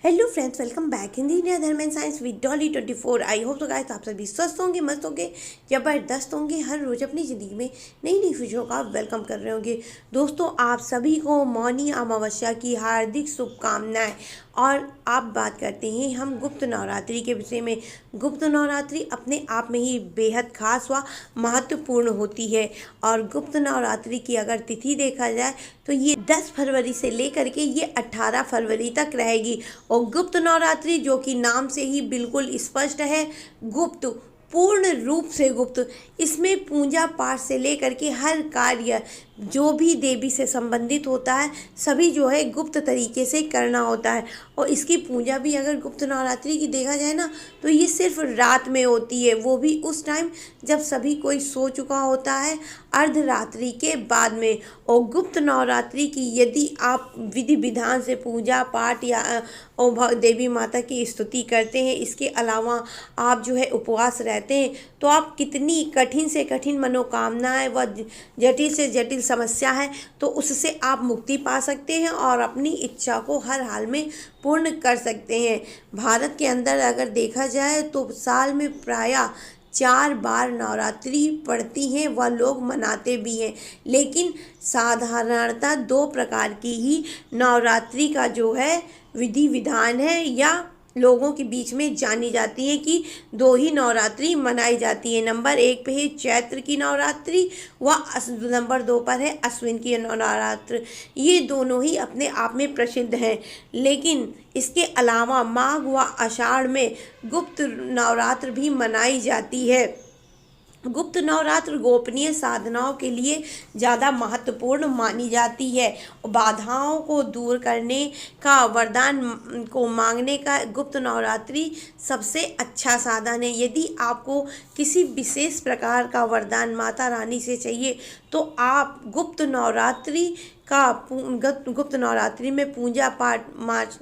Hello friends, welcome back in the India Dharm and science with Dolly 24। I hope तो guys आप सभी स्वस्थ होंगे, मस्त होंगे, जबरदस्त होंगे, हर रोज अपनी ज़िंदगी में नई नई खुशियों का वेलकम कर रहे होंगे। दोस्तों, आप सभी को मौनी अमावस्या की हार्दिक शुभकामनाएं। और आप बात करते हैं हम गुप्त नवरात्रि के विषय में। गुप्त नवरात्रि अपने आप में ही बेहद खास व महत्वपूर्ण होती है। और गुप्त नवरात्रि की अगर तिथि देखा जाए तो ये 10 फरवरी से लेकर के ये 18 फरवरी तक रहेगी। और गुप्त नवरात्रि, जो कि नाम से ही बिल्कुल स्पष्ट है, गुप्त, पूर्ण रूप से गुप्त। इसमें पूजा पाठ से लेकर के हर कार्य जो भी देवी से संबंधित होता है सभी जो है गुप्त तरीके से करना होता है। और इसकी पूजा भी अगर गुप्त नवरात्रि की देखा जाए ना तो ये सिर्फ रात में होती है, वो भी उस टाइम जब सभी कोई सो चुका होता है, अर्धरात्रि के बाद में। और गुप्त नवरात्रि की यदि आप विधि विधान से पूजा पाठ या देवी माता की स्तुति करते हैं, इसके अलावा आप जो है उपवास रहते हैं, तो आप कितनी कठिन से कठिन मनोकामनाएं व जटिल से जटिल समस्या है तो उससे आप मुक्ति पा सकते हैं और अपनी इच्छा को हर हाल में पूर्ण कर सकते हैं। भारत के अंदर अगर देखा जाए तो साल में प्रायः 4 बार नवरात्रि पड़ती हैं व लोग मनाते भी हैं। लेकिन साधारणतः 2 प्रकार की ही नवरात्रि का जो है विधि विधान है या लोगों के बीच में जानी जाती है कि 2 ही नवरात्रि मनाई जाती है। नंबर 1 पे है चैत्र की नवरात्रि व नंबर 2 पर है अश्विन की नवरात्र। ये दोनों ही अपने आप में प्रसिद्ध हैं। लेकिन इसके अलावा माघ व आषाढ़ में गुप्त नवरात्र भी मनाई जाती है। गुप्त नवरात्र गोपनीय साधनाओं के लिए ज़्यादा महत्वपूर्ण मानी जाती है। बाधाओं को दूर करने का, वरदान को मांगने का गुप्त नवरात्रि सबसे अच्छा साधन है। यदि आपको किसी विशेष प्रकार का वरदान माता रानी से चाहिए तो आप गुप्त नवरात्रि में पूजा पाठ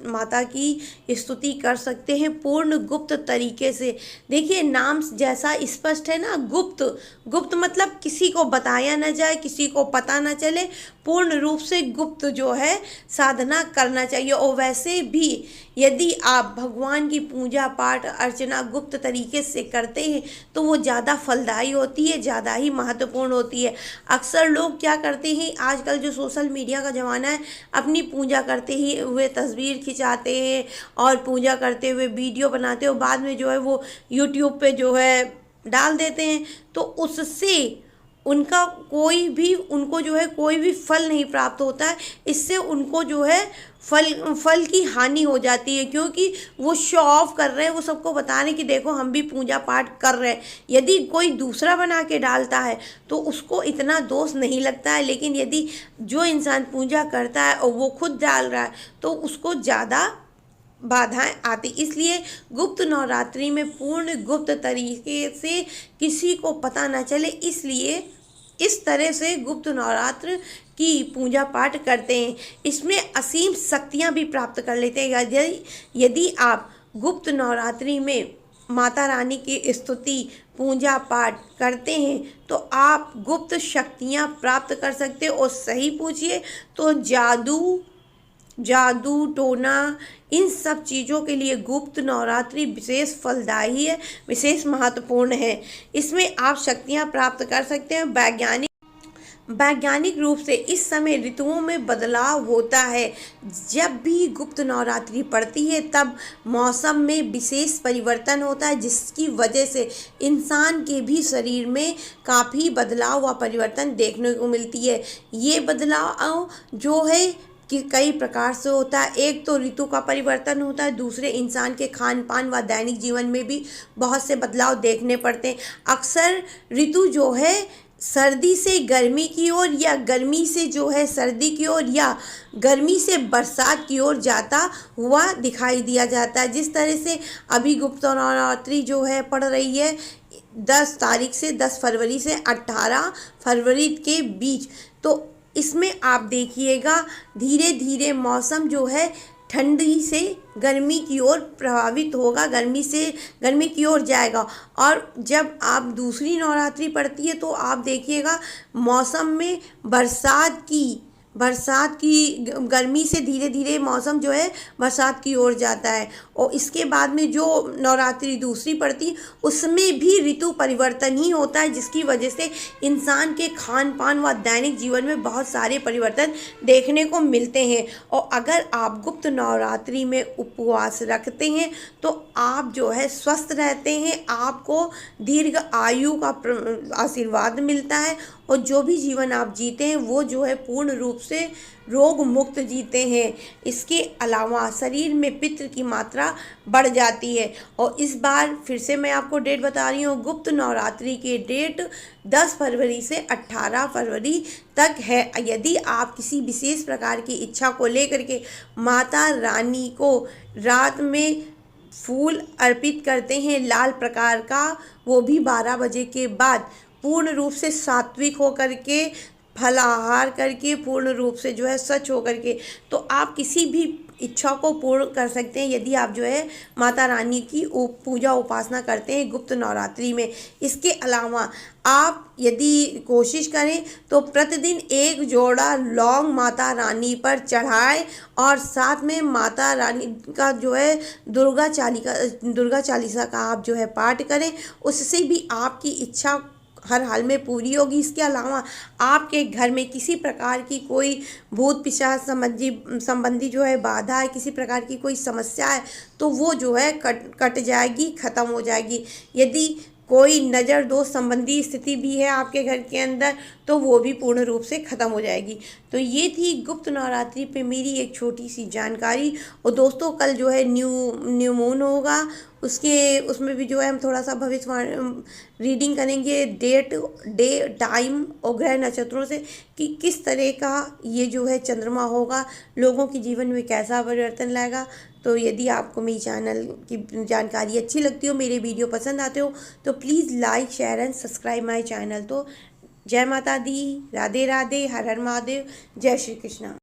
माता की स्तुति कर सकते हैं पूर्ण गुप्त तरीके से। देखिए, नाम जैसा स्पष्ट है ना, गुप्त। गुप्त मतलब किसी को बताया ना जाए, किसी को पता ना चले, पूर्ण रूप से गुप्त जो है साधना करना चाहिए। और वैसे भी यदि आप भगवान की पूजा पाठ अर्चना गुप्त तरीके से करते हैं तो वो ज़्यादा फलदायी होती है, ज़्यादा ही महत्वपूर्ण होती है। अक्सर लोग क्या करते हैं, आजकल जो सोशल मीडिया का ज़माना है, अपनी पूजा करते ही हुए तस्वीर खिंचाते हैं और पूजा करते हुए वीडियो बनाते हो, बाद में जो है वो यूट्यूब पे जो है डाल देते हैं। तो उससे उनको जो है कोई भी फल नहीं प्राप्त होता है। इससे उनको जो है फल की हानि हो जाती है, क्योंकि वो शो ऑफ कर रहे हैं, वो सबको बता रहे हैं कि देखो हम भी पूजा पाठ कर रहे हैं। यदि कोई दूसरा बना के डालता है तो उसको इतना दोष नहीं लगता है, लेकिन यदि जो इंसान पूजा करता है और वो खुद डाल रहा है तो उसको ज़्यादा बाधाएं आती। इसलिए गुप्त नवरात्रि में पूर्ण गुप्त तरीके से किसी को पता न चले, इसलिए इस तरह से गुप्त नवरात्र की पूजा पाठ करते हैं। इसमें असीम शक्तियां भी प्राप्त कर लेते हैं। यदि आप गुप्त नवरात्रि में माता रानी की स्तुति पूजा पाठ करते हैं तो आप गुप्त शक्तियां प्राप्त कर सकते हो। और सही पूछिए तो जादू टोना, इन सब चीज़ों के लिए गुप्त नवरात्रि विशेष फलदायी है, विशेष महत्वपूर्ण है। इसमें आप शक्तियां प्राप्त कर सकते हैं। वैज्ञानिक रूप से इस समय ऋतुओं में बदलाव होता है। जब भी गुप्त नवरात्रि पड़ती है तब मौसम में विशेष परिवर्तन होता है, जिसकी वजह से इंसान के भी शरीर में काफ़ी बदलाव व परिवर्तन देखने को मिलती है। ये बदलाव जो है कि कई प्रकार से होता है। एक तो ऋतु का परिवर्तन होता है, दूसरे इंसान के खान पान व दैनिक जीवन में भी बहुत से बदलाव देखने पड़ते हैं। अक्सर ऋतु जो है सर्दी से गर्मी की ओर या गर्मी से जो है सर्दी की ओर या गर्मी से बरसात की ओर जाता हुआ दिखाई दिया जाता है। जिस तरह से अभी गुप्त नवरात्रि जो है पड़ रही है 10 तारीख से 10 फरवरी से 18 फरवरी के बीच, तो इसमें आप देखिएगा धीरे धीरे मौसम जो है ठंडी से गर्मी की ओर प्रभावित होगा, गर्मी की ओर जाएगा। और जब आप दूसरी नवरात्रि पड़ती है तो आप देखिएगा मौसम में बरसात की बरसात की गर्मी से धीरे धीरे मौसम जो है बरसात की ओर जाता है। और इसके बाद में जो नवरात्रि दूसरी पड़ती, उसमें भी ऋतु परिवर्तन ही होता है, जिसकी वजह से इंसान के खान पान व दैनिक जीवन में बहुत सारे परिवर्तन देखने को मिलते हैं। और अगर आप गुप्त नवरात्रि में उपवास रखते हैं तो आप जो है स्वस्थ रहते हैं, आपको दीर्घ आयु का आशीर्वाद मिलता है, और जो भी जीवन आप जीते हैं वो जो है पूर्ण रूप से रोग मुक्त जीते हैं। इसके अलावा शरीर में पित्त की मात्रा बढ़ जाती है। और इस बार फिर से मैं आपको डेट बता रही हूँ, गुप्त नवरात्रि के डेट 10 फरवरी से 18 फरवरी तक है। यदि आप किसी विशेष प्रकार की इच्छा को लेकर के माता रानी को रात में फूल अर्पित करते हैं लाल प्रकार का, वो भी 12 बजे के बाद, पूर्ण रूप से सात्विक होकर के, फलाहार करके, पूर्ण रूप से जो है स्वच्छ होकर के, तो आप किसी भी इच्छा को पूर्ण कर सकते हैं यदि आप जो है माता रानी की पूजा उपासना करते हैं गुप्त नवरात्रि में। इसके अलावा आप यदि कोशिश करें तो प्रतिदिन एक जोड़ा लौंग माता रानी पर चढ़ाएं, और साथ में माता रानी का जो है दुर्गा चालीसा का आप जो है पाठ करें, उससे भी आपकी इच्छा हर हाल में पूरी होगी। इसके अलावा आपके घर में किसी प्रकार की कोई भूत पिशाच संबंधी जो है बाधा है, किसी प्रकार की कोई समस्या है, तो वो जो है कट जाएगी, ख़त्म हो जाएगी। यदि कोई नज़र दोष संबंधी स्थिति भी है आपके घर के अंदर, तो वो भी पूर्ण रूप से ख़त्म हो जाएगी। तो ये थी गुप्त नवरात्रि पे मेरी एक छोटी सी जानकारी। और दोस्तों कल जो है न्यू मून होगा, उसमें भी जो है हम थोड़ा सा भविष्यवाणी रीडिंग करेंगे, डेट, डे, टाइम और ग्रह नक्षत्रों से कि किस तरह का ये जो है चंद्रमा होगा, लोगों के जीवन में कैसा परिवर्तन लाएगा। तो यदि आपको मेरी चैनल की जानकारी अच्छी लगती हो, मेरे वीडियो पसंद आते हो, तो please like, share and subscribe my channel. तो जय माता दी, राधे राधे, हर हर महादेव, जय श्री कृष्णा।